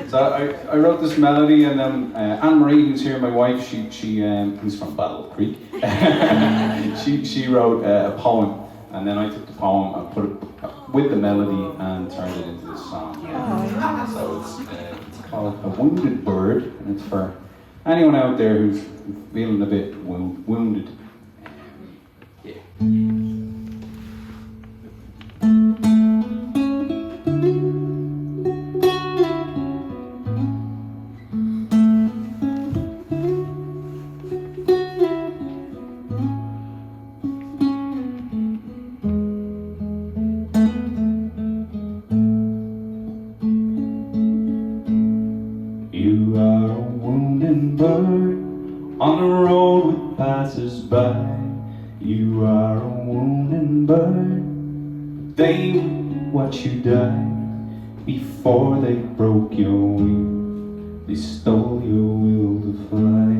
So I wrote this melody, and then Anne-Marie, who's here, my wife, who's from Battle Creek, she wrote a poem, and then I took the poem and put it with the melody and turned it into this song. So it's called A Wounded Bird, and it's for anyone out there who's feeling a bit wounded. Yeah. You are a wounded bird on the road with passers-by. You are a wounded bird, but they would watch you die. Before they broke your wing, they stole your will to fly.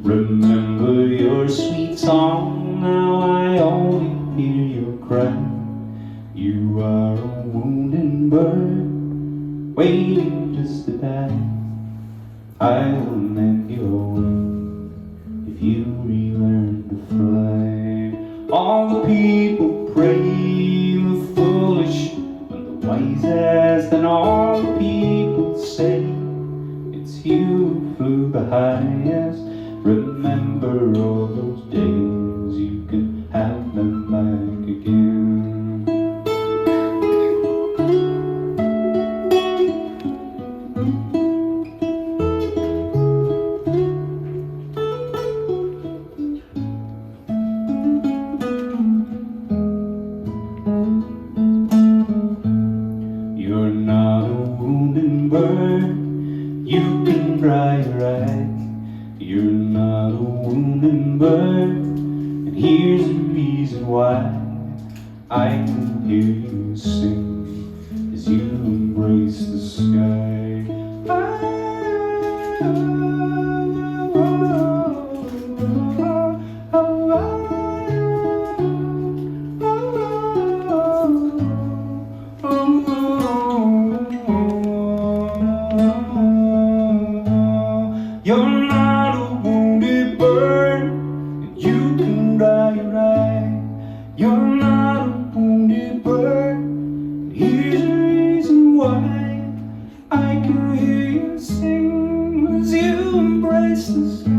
Remember your sweet song, now I only hear your cry. You are a wounded bird, waiting just to die. I will mend your wing if you relearn to fly. All the people pray, the foolish and the wisest, and all the people say it's you who flew the highest. Remember all those days, you can have them back again. You're not a wounded bird, you can dry your eyes. You're not a wounded bird, and here's the reason why. I can hear you sing as you embrace the sky. You're not a wounded bird, and you can dry your eye. You're not a wounded bird, and here's the reason why. I can hear you sing as you embrace the sky.